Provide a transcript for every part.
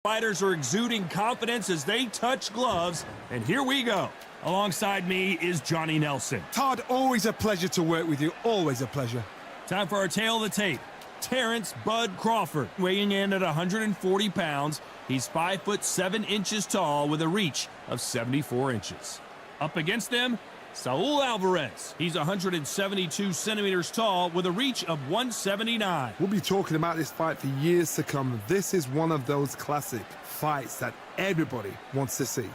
Fighters are exuding confidence as they touch gloves, and here we go. Alongside me is Johnny Nelson. Todd, always a pleasure to work with you, always a pleasure. Time for our tail of the tape. Terence "Bud" Crawford, weighing in at 140 pounds. He's 5'7" tall with a reach of 74 inches. Up against them, Saul Álvarez. He's 172 centimeters tall with a reach of 179. We'll be talking about this fight for years to come. This is one of those classic fights that everybody wants to see.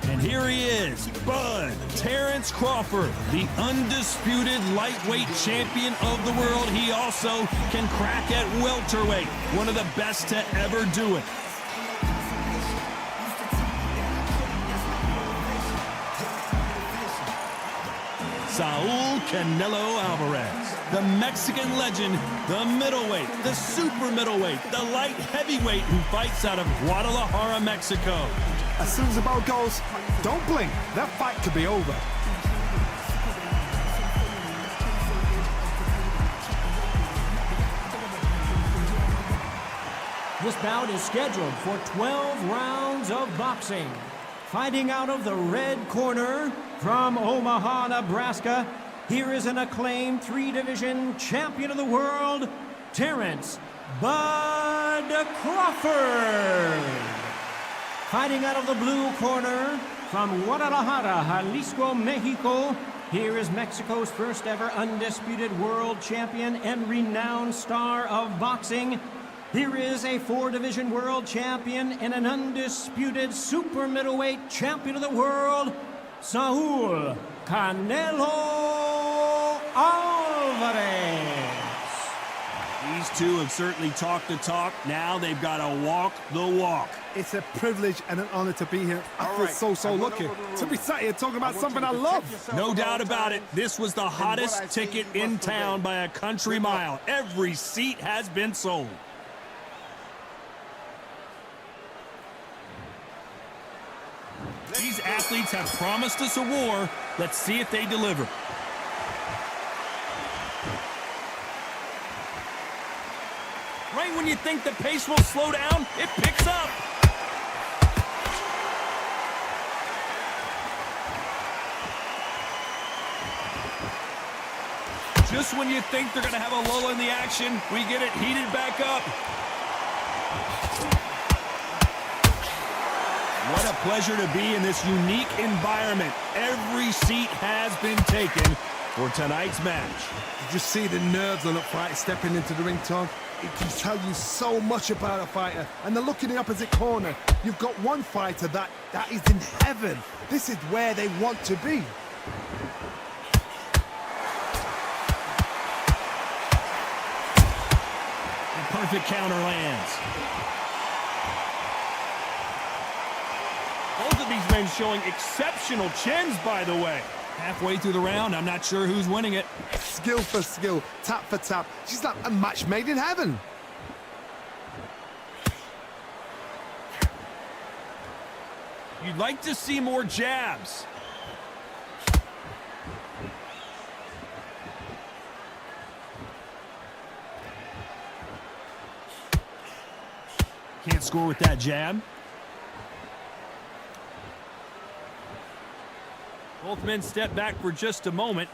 And here he is, Bud Terence Crawford, the undisputed lightweight champion of the world. He also can crack at welterweight, one of the best to ever do it. Saul Canelo Álvarez, the Mexican legend, the middleweight, the super middleweight, the light heavyweight who fights out of Guadalajara, Mexico. As soon as the bell goes, don't blink. That fight could be over. This bout is scheduled for 12 rounds of boxing. Fighting out of the red corner from Omaha, Nebraska, here is an acclaimed three-division champion of the world, Terence "Bud" Crawford. Fighting out of the blue corner from Guadalajara, Jalisco, Mexico, here is Mexico's first ever undisputed world champion and renowned star of boxing. Here is a four-division world champion and an undisputed super middleweight champion of the world, Saul Canelo Álvarez. These two have certainly talked the talk. Now they've got to walk the walk. It's a privilege and an honor to be here. I feel so lucky to be sat here talking about something I love. No doubt about it. This was the hottest ticket in town by a country mile. Every seat has been sold. These athletes have promised us a war. Let's see if they deliver. Right when you think the pace will slow down, it picks up. Just when you think they're going to have a lull in the action, we get it heated back up. What a pleasure to be in this unique environment. Every seat has been taken for tonight's match. Did you see the nerves on that fight stepping into the ring, Todd? It can tell you so much about a fighter. And the look in the opposite corner, you've got one fighter that is in heaven. This is where they want to be. The perfect counter lands. Both of these men showing exceptional chins, by the way. Halfway through the round, I'm not sure who's winning it. Skill for skill, tap for tap. She's like a match made in heaven. You'd like to see more jabs. Can't score with that jab. Both men step back for just a moment.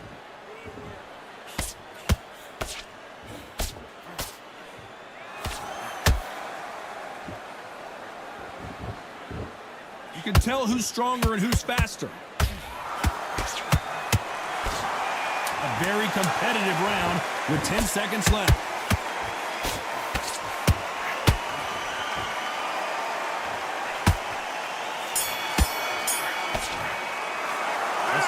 You can tell who's stronger and who's faster. A very competitive round with 10 seconds left.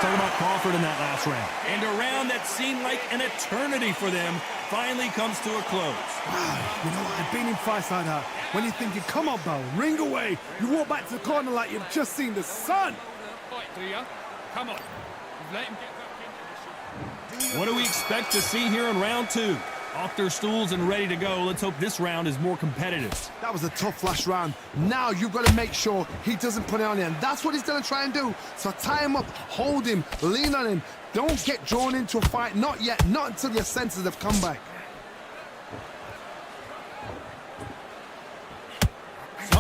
Talk about Crawford in that last round. And a round that seemed like an eternity for them finally comes to a close. Wow, you know what? I've been in fights like that. When you're thinking, come on, Bell, ring away. You walk back to the corner like you've just seen the sun. Come on. Let him get What do we expect to see here in round two? Off their stools and ready to go. Let's hope this round is more competitive. That was a tough last round. Now you've got to make sure he doesn't put it on you, and that's what he's going to try and do. So tie him up, hold him, lean on him. Don't get drawn into a fight. Not yet. Not until your senses have come back.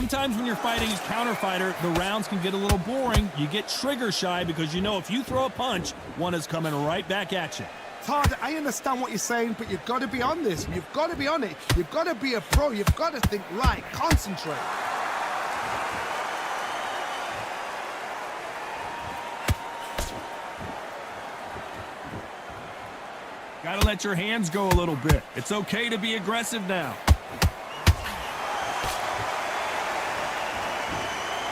Sometimes when you're fighting a counter fighter, the rounds can get a little boring. You get trigger shy because you know if you throw a punch, one is coming right back at you. Todd, I understand what you're saying, but you've got to be on this. You've got to be on it. You've got to be a pro. You've got to think right. Concentrate. Gotta let your hands go a little bit. It's okay to be aggressive now.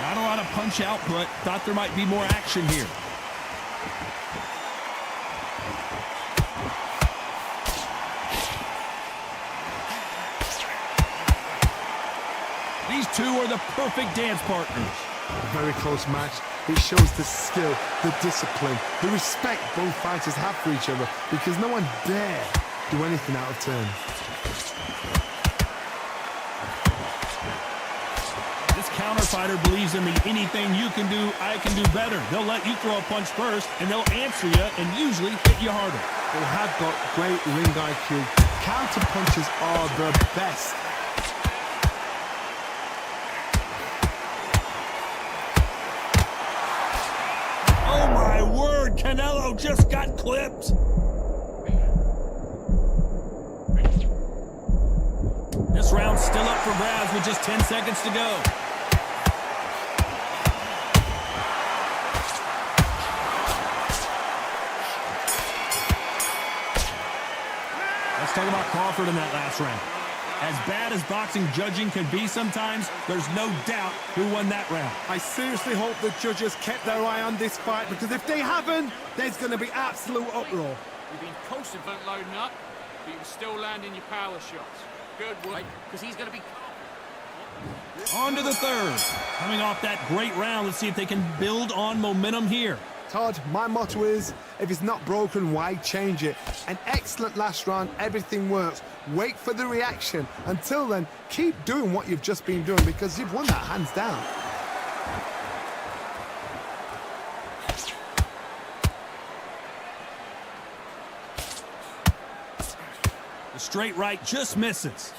Not a lot of punch output. Thought there might be more action here. These two are the perfect dance partners. A very close match. It shows the skill, the discipline, the respect both fighters have for each other because no one dare do anything out of turn. This counter fighter believes in the anything you can do, I can do better. They'll let you throw a punch first, and they'll answer you and usually hit you harder. They have got great ring IQ. Counter punches are the best. Oh my word, Canelo just got clipped. This round's still up for grabs with just 10 seconds to go. Let's talk about Crawford in that last round. As bad as boxing judging can be sometimes, there's no doubt who won that round. I seriously hope the judges kept their eye on this fight because if they haven't, there's going to be absolute uproar. You've been confident loading up, but you're still landing your power shots. Good work, because he's going to be... On to the third. Coming off that great round, let's see if they can build on momentum here. Todd, my motto is, if it's not broken, why change it? An excellent last round, everything works. Wait for the reaction. Until then, keep doing what you've just been doing because you've won that hands down. The straight right just misses.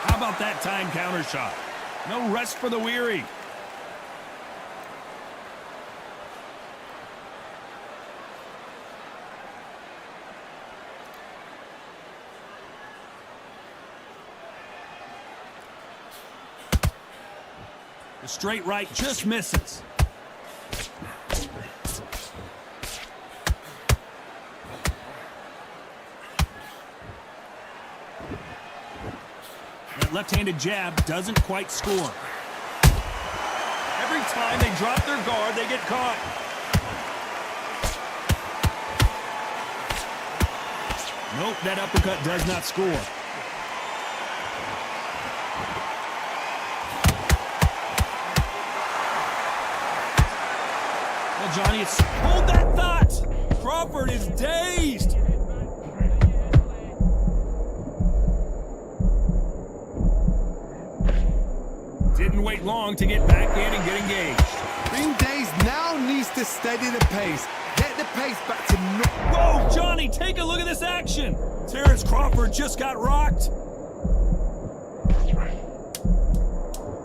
How about that time counter shot? No rest for the weary. The straight right just misses. That left-handed jab doesn't quite score. Every time they drop their guard, they get caught. Nope, that uppercut does not score. Well, Johnny, hold that thought! Crawford is dazed! Didn't wait long to get back in and get engaged. Being dazed now needs to steady the pace. Get the pace back to... Whoa, Johnny, take a look at this action! Terence Crawford just got rocked.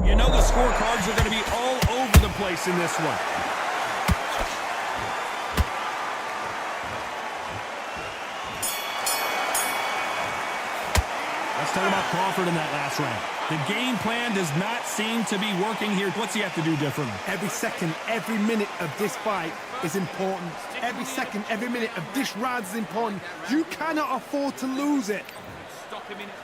You know the scorecards are going to be all over the place in this one. Let's talk about Crawford in that last round. The game plan does not seem to be working here. What's he have to do differently? Every second, every minute of this fight is important. Every second, every minute of this round is important. You cannot afford to lose it. Stop him in his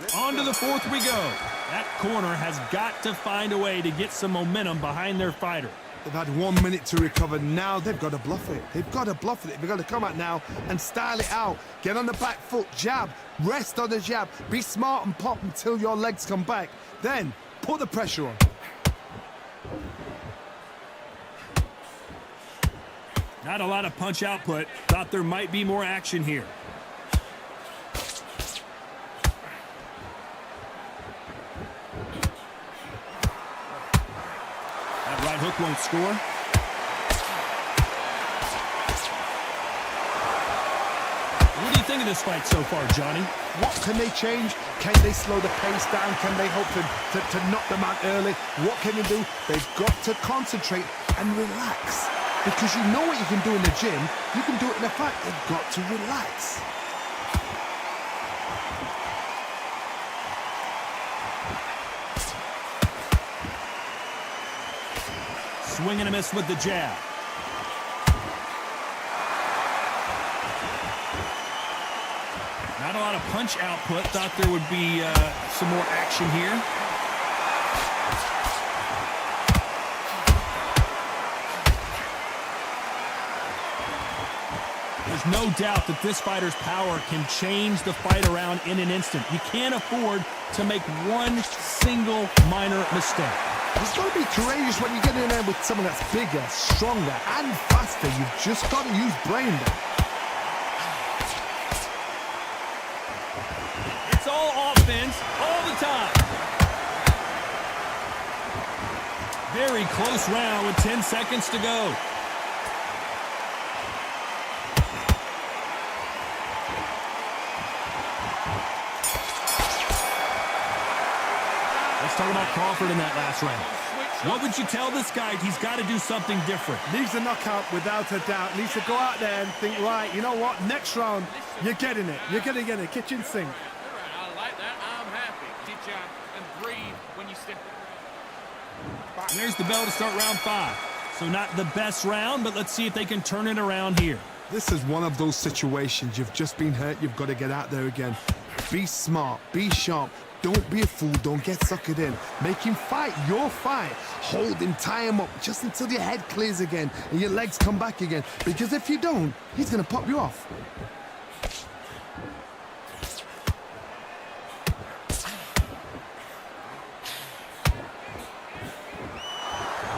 tracks. On to the fourth we go. That corner has got to find a way to get some momentum behind their fighter. They've had 1 minute to recover. Now they've got to bluff it. They've got to bluff it. They've got to come out now and style it out. Get on the back foot, jab, rest on the jab. Be smart and pop until your legs come back. Then put the pressure on. Not a lot of punch output. Thought there might be more action here. That right hook won't score. What do you think of this fight so far, Johnny? What can they change? Can they slow the pace down? Can they hope to knock them out early? What can they do? They've got to concentrate and relax. Because you know what you can do in the gym, you can do it in a fight. They've got to relax. Swing and a miss with the jab. Not a lot of punch output. Thought there would be some more action here. There's no doubt that this fighter's power can change the fight around in an instant. You can't afford to make one single minor mistake. You've got to be courageous when you get in there with someone that's bigger, stronger, and faster. You've just got to use brain there. It's all offense, all the time. Very close round with 10 seconds to go. Talk about Crawford in that last round. What would you tell this guy? He's got to do something different. Needs a knockout without a doubt. Needs to go out there and think, right, you know what? Next round, you're getting it. You're going to get it. Kitchen sink. I like that. I'm happy. Sit down and breathe when you step back. There's the bell to start round 5. So not the best round, but let's see if they can turn it around here. This is one of those situations. You've just been hurt. You've got to get out there again. Be smart. Be sharp. Don't be a fool. Don't get suckered in. Make him fight your fight. Hold him, tie him up just until your head clears again and your legs come back again. Because if you don't, he's going to pop you off.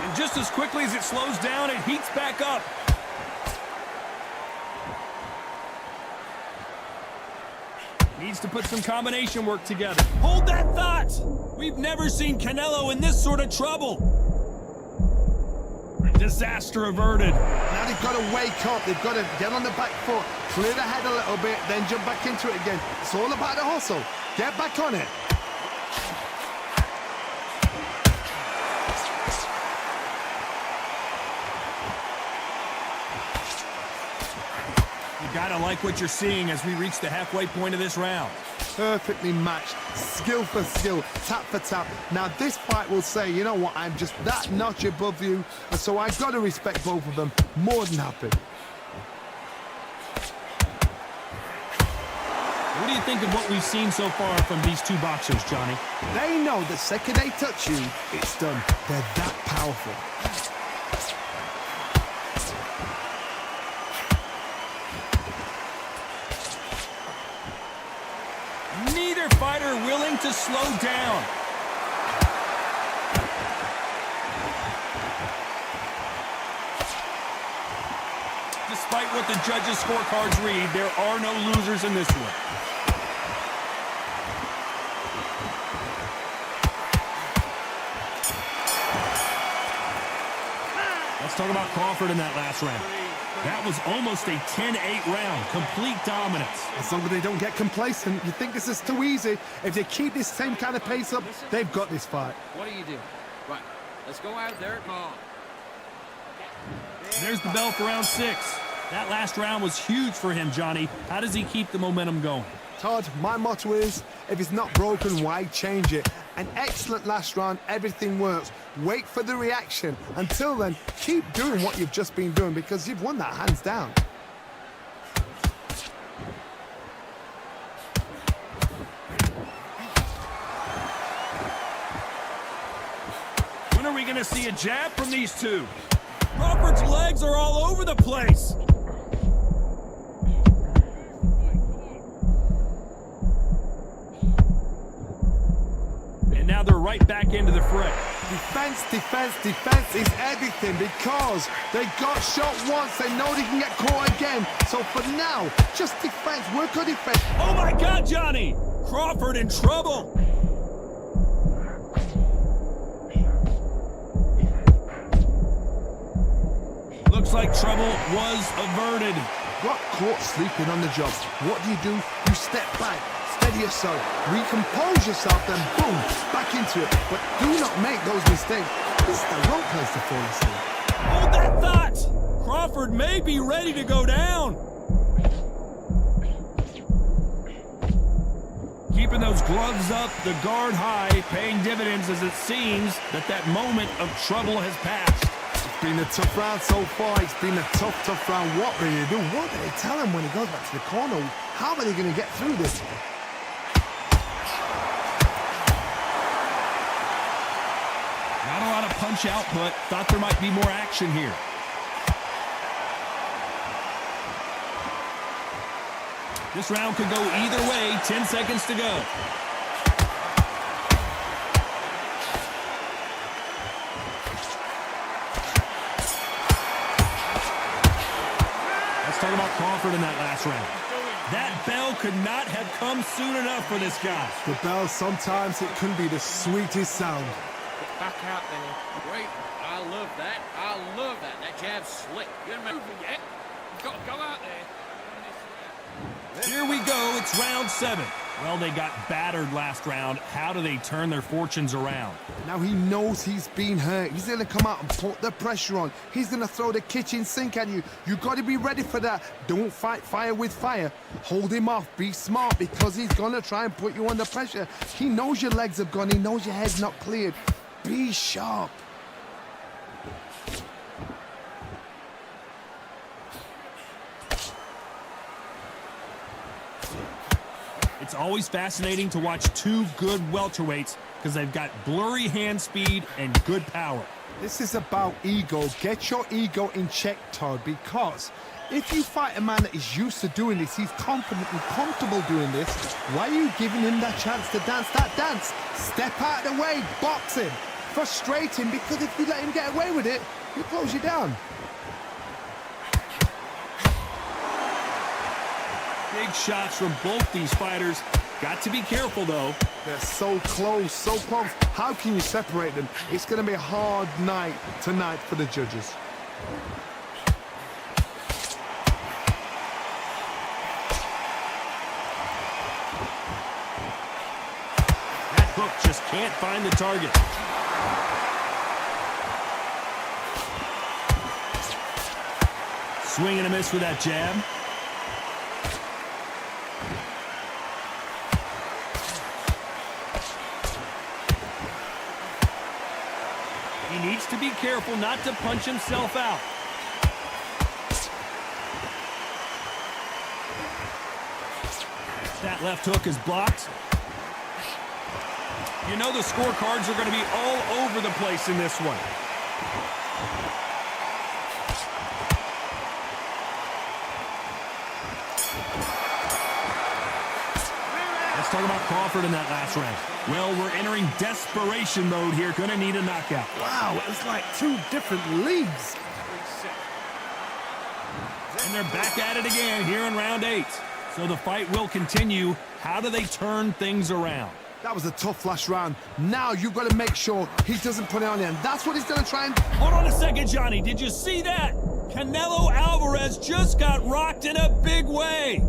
And just as quickly as it slows down, it heats back up. Needs to put some combination work together. Hold that thought! We've never seen Canelo in this sort of trouble. Disaster averted. Now they've got to wake up. They've got to get on the back foot, clear the head a little bit, then jump back into it again. It's all about the hustle. Get back on it. Gotta like what you're seeing as we reach the halfway point of this round. Perfectly matched, skill for skill, tap for tap. Now this fight will say, you know what, I'm just that notch above you, and so I've got to respect both of them. More than happy. What do you think of what we've seen so far from these two boxers, Johnny? They know the second they touch you, it's done. They're that powerful. Neither fighter willing to slow down. Despite what the judges' scorecards read, there are no losers in this one. Let's talk about Crawford in that last round. That was almost a 10-8 round, complete dominance. As long as they don't get complacent, you think this is too easy. If they keep this same kind of pace up, they've got this fight. What do you do? Right, let's go out there. Come on. There's the bell for round 6. That last round was huge for him, Johnny. How does he keep the momentum going? Todd, my motto is, if it's not broken, why change it? An excellent last round, everything works. Wait for the reaction. Until then, keep doing what you've just been doing because you've won that hands down. When are we going to see a jab from these two? Crawford's legs are all over the place. And now they're right back into the fray. Defense, defense, defense is everything because they got shot once. They know they can get caught again. So for now, just defense, work on defense. Oh my God, Johnny! Crawford in trouble. Looks like trouble was averted. got caught sleeping on the job. What do? You step back, steady yourself, recompose yourself, then boom, back into it. But do not make those mistakes. This is the wrong place to fall asleep. Hold that thought! Crawford may be ready to go down. Keeping those gloves up, the guard high, paying dividends as it seems that moment of trouble has passed. It's been a tough round so far. It's been a tough round. What will you do? What do they tell him when he goes back to the corner? How are they going to get through this? Not a lot of punch output. Thought there might be more action here. This round could go either way. 10 seconds to go. Let's talk about Crawford in that last round. That bell could not have come soon enough for this guy. The bell, sometimes it can be the sweetest sound. Get back out there. Great. I love that. I love that. That jab's slick. You haven't moved yet. You've got to go out there. Here we go, it's round 7. Well, they got battered last round. How do they turn their fortunes around? Now he knows he's been hurt. He's going to come out and put the pressure on. He's going to throw the kitchen sink at you. You got to be ready for that. Don't fight fire with fire. Hold him off. Be smart because he's going to try and put you under pressure. He knows your legs have gone. He knows your head's not cleared. Be sharp. It's always fascinating to watch two good welterweights because they've got blurry hand speed and good power. This is about ego. Get your ego in check, Todd, because if you fight a man that is used to doing this, he's confident and comfortable doing this, why are you giving him that chance to dance that dance? Step out of the way, box him, frustrate him, because if you let him get away with it, he'll close you down. Big shots from both these fighters. Got to be careful, though. They're so close, so close. How can you separate them? It's going to be a hard night tonight for the judges. That hook just can't find the target. Swing and a miss with that jab. He needs to be careful not to punch himself out. That left hook is blocked. You know the scorecards are going to be all over the place in this one. Let's talk about Crawford in that last round. Well, we're entering desperation mode here. Gonna need a knockout. Wow, it was like two different leagues. And they're back at it again here in round 8. So the fight will continue. How do they turn things around? That was a tough last round. Now you've got to make sure he doesn't put it on him. That's what he's going to try and... Hold on a second, Johnny. Did you see that? Canelo Álvarez just got rocked in a big way.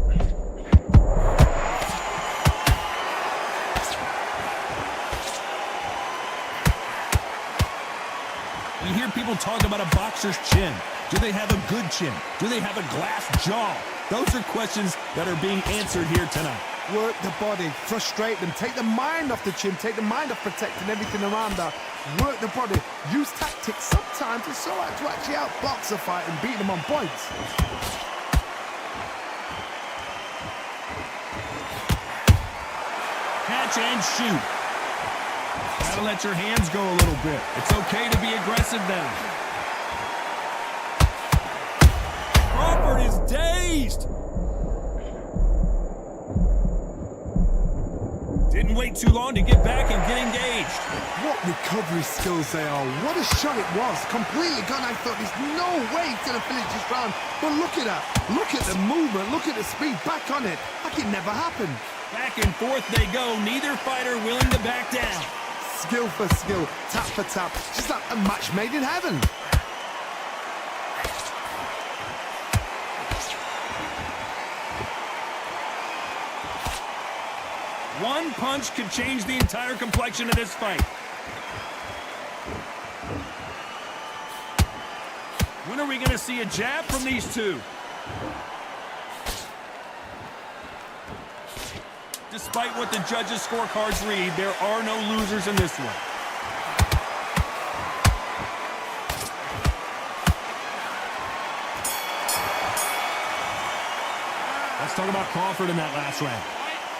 You hear people talk about a boxer's chin. Do they have a good chin? Do they have a glass jaw? Those are questions that are being answered here tonight. Work the body, frustrate them, take the mind off the chin, take the mind off protecting everything around that. Work the body, use tactics. Sometimes it's so hard to actually outbox a fight and beat them on points. Catch and shoot. Gotta let your hands go a little bit. It's okay to be aggressive then. Crawford is dazed. Didn't wait too long to get back and get engaged. What recovery skills they are. What a shot it was. Completely gone. I thought there's no way he's going to finish this round. But look at that. Look at the movement. Look at the speed. Back on it. Like it never happened. Back and forth they go. Neither fighter willing to back down. Skill for skill. Tap for tap. Just like a match made in heaven. One punch could change the entire complexion of this fight. When are we going to see a jab from these two? Despite what the judges' scorecards read, there are no losers in this one. Let's talk about Crawford in that last round.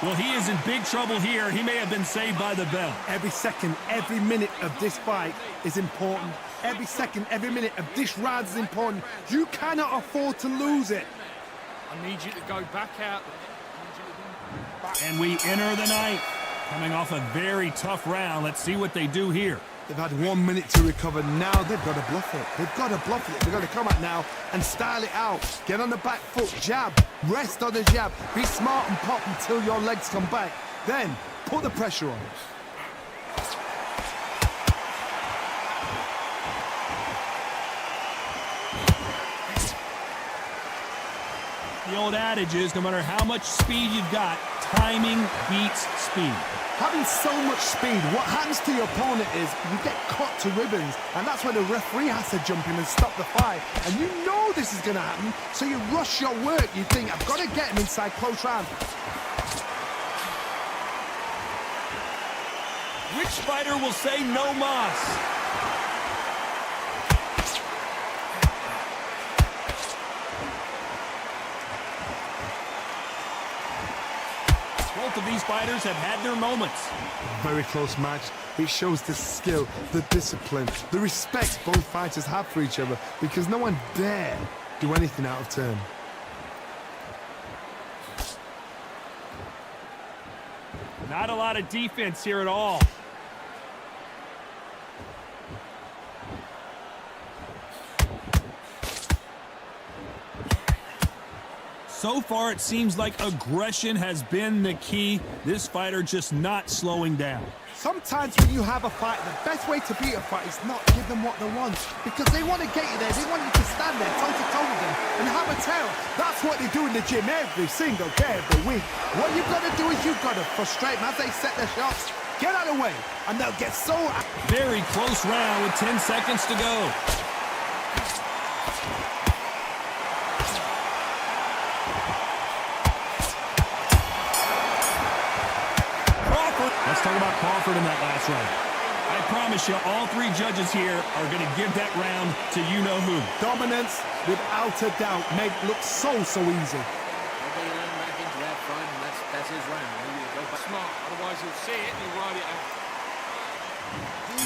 Well, he is in big trouble here. He may have been saved by the bell. Every second, every minute of this fight is important. Every second, every minute of this round is important. You cannot afford to lose it. I need you to go back out. And we enter the ninth. Coming off a very tough round. Let's see what they do here. They've had 1 minute to recover. Now they've got to bluff it. They've got to bluff it. They've got to come out now and style it out. Get on the back foot, jab. Rest on the jab. Be smart and pop until your legs come back. Then put the pressure on. The old adage is, no matter how much speed you've got, timing beats speed. Having so much speed, what happens to your opponent is you get cut to ribbons, and that's where the referee has to jump in and stop the fight. And you know this is going to happen, so you rush your work. You think, I've got to get him inside close round. Which fighter will say no mas? Both of these fighters have had their moments. Very close match. It shows the skill, the discipline, the respect both fighters have for each other, because no one dare do anything out of turn. Not a lot of defense here at all. So far, it seems like aggression has been the key. This fighter just not slowing down. Sometimes when you have a fight, the best way to beat a fight is not give them what they want, because they want to get you there. They want you to stand there toe-to-toe with them and have a tail. That's what they do in the gym every single day of the week. What you've got to do is you've got to frustrate them as they set their shots. Get out of the way, and they'll get so... Very close round with 10 seconds to go. Let's talk about Crawford in that last round. I promise you, all three judges here are going to give that round to you-know-who. Dominance, without a doubt, made it look so easy. Maybe he'll learn back into that front, and that's his round. Maybe he'll go back. Smart, otherwise he'll see it and he'll ride it out.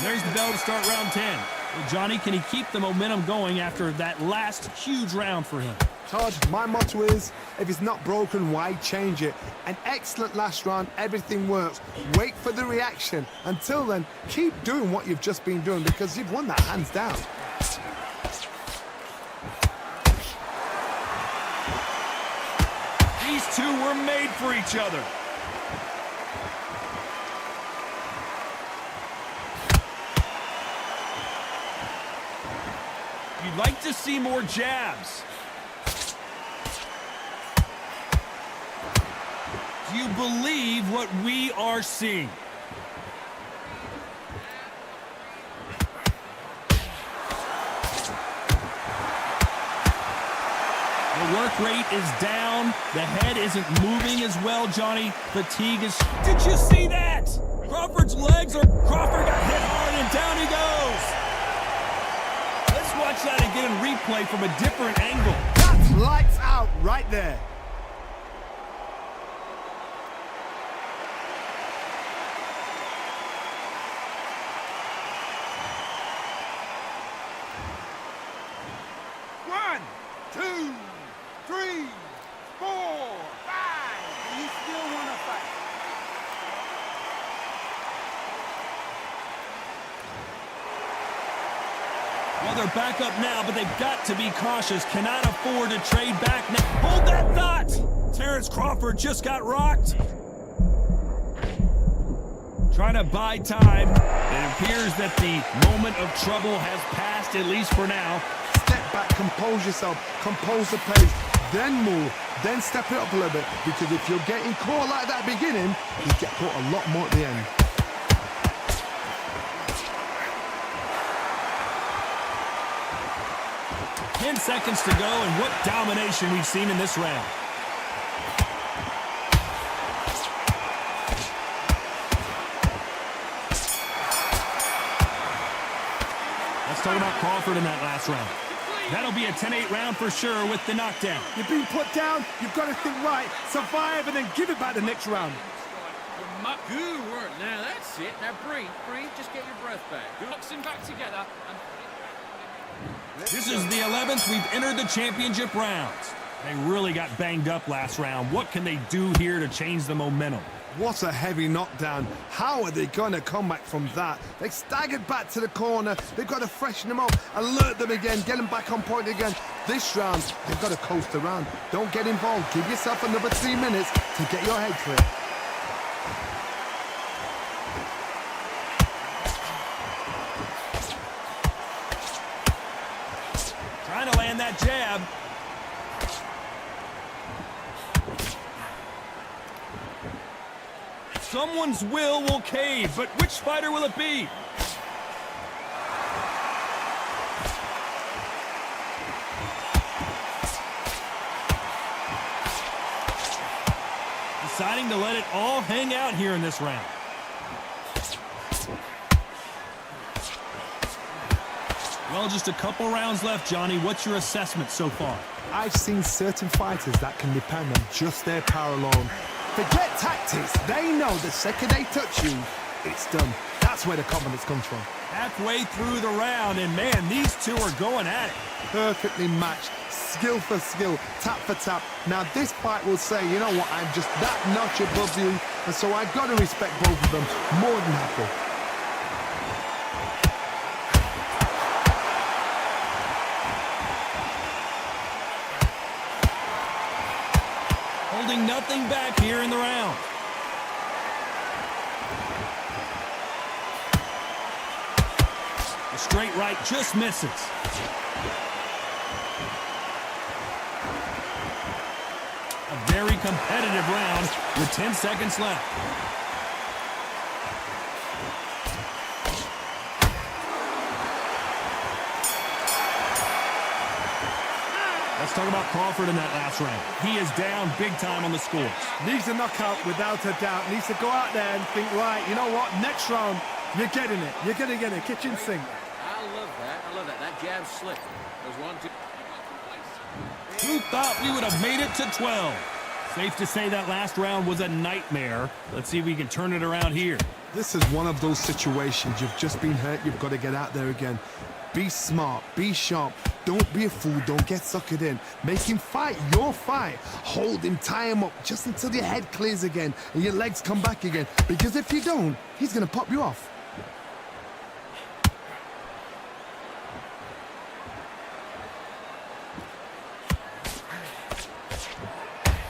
There's the bell to start round 10. Well, Johnny, can he keep the momentum going after that last huge round for him? Todd, my motto is, if it's not broken, why change it? An excellent last round, everything works. Wait for the reaction. Until then, keep doing what you've just been doing, because you've won that hands down. These two were made for each other. You'd like to see more jabs. Do you believe what we are seeing? The work rate is down. The head isn't moving as well, Johnny. Fatigue is... Did you see that? Crawford's legs are... Crawford got hit hard and down he goes. Let's watch that again in replay from a different angle. That's lights out right there. One, two, three, 4, 5. Do you still want to fight? Well, they're back up now, but they've got to be cautious. Cannot afford to trade back now. Hold that thought! Terence Crawford just got rocked. Trying to buy time. It appears that the moment of trouble has passed, at least for now. Step back, compose yourself, compose the pace, then move. then step it up a little bit, because if you're getting caught like that beginning, you get caught a lot more at the end. Ten seconds to go, and what domination we've seen in this round. Let's talk about Crawford in that last round. That'll be a 10-8 round for sure with the knockdown. You've been put down, you've got to think right, survive, and then give it back the next round. Good work. Now that's it. Now breathe, just get your breath back. Boxing back together and This is the 11th we've entered the championship rounds. They really got banged up last round. What can they do here to change the momentum? What a heavy knockdown. How are they going to come back from that? They staggered back to the corner. They've got to freshen them up, alert them again, get them back on point again. This round, they've got to coast around. Don't get involved. Give yourself another 3 minutes to get your head clear. Trying to land that jab. Someone's will cave, but which fighter will it be? Deciding to let it all hang out here in this round. Well, just a couple rounds left, Johnny. What's your assessment so far? I've seen certain fighters that can depend on just their power alone. Forget tactics. They know the second they touch you, it's done. That's where the confidence comes from. Halfway through the round, and man, these two are going at it. Perfectly matched, skill for skill, tap for tap. Now this fight will say, you know what, I'm just that notch above you, and so I've got to respect both of them more than happy. Holding nothing back here in the round. The straight right just misses. A very competitive round with 10 seconds left. Let's talk about Crawford in that last round. He is down big time on the scores. Needs a knockout without a doubt. Needs to go out there and think, right, you know what, next round, you're getting it. You're going to get it. Kitchen sink. I love that. I love that. That jab slick. There's 1, 2. Who thought we would have made it to 12? Safe to say that last round was a nightmare. Let's see if we can turn it around here. This is one of those situations. You've just been hurt. You've got to get out there again. Be smart. Be sharp. Don't be a fool. Don't get suckered in. Make him fight your fight. Hold him. Tie him up just until your head clears again and your legs come back again. Because if you don't, he's going to pop you off.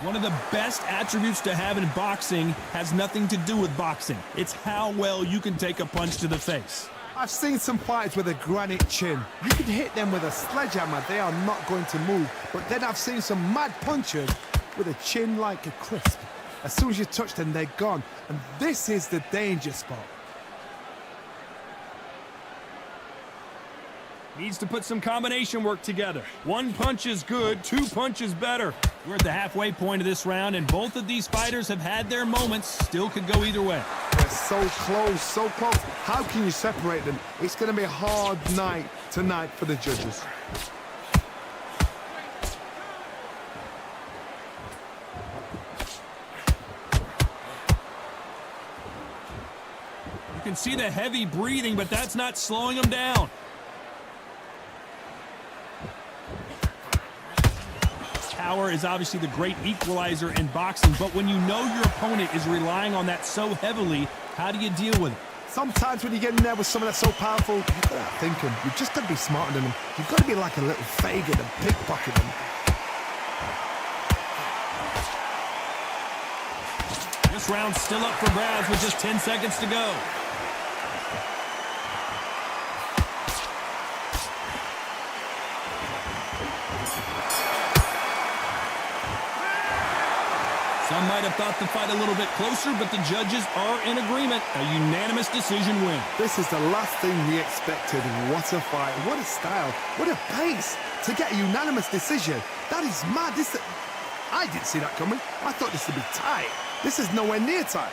One of the best attributes to have in boxing has nothing to do with boxing. It's how well you can take a punch to the face. I've seen some fighters with a granite chin. You can hit them with a sledgehammer, they are not going to move. But then I've seen some mad punchers with a chin like a crisp. As soon as you touch them, they're gone. And this is the danger spot. Needs to put some combination work together. One punch is good, 2 punches better. We're at the halfway point of this round, and both of these fighters have had their moments. Still could go either way. They're so close, so close. How can you separate them? It's going to be a hard night tonight for the judges. You can see the heavy breathing, but that's not slowing him down. Power is obviously the great equalizer in boxing, but when you know your opponent is relying on that so heavily, how do you deal with it? Sometimes when you get in there with someone that's so powerful, you've got to start thinking. You've just got to be smarter than them. You've got to be like a little faggot and pickpocket them. This round's still up for grabs with just 10 seconds to go. Some might have thought the fight a little bit closer, but the judges are in agreement. A unanimous decision win. This is the last thing we expected. What a fight, what a style, what a pace. To get a unanimous decision, that is mad. I didn't see that coming. I thought this would be tight. This is nowhere near tight.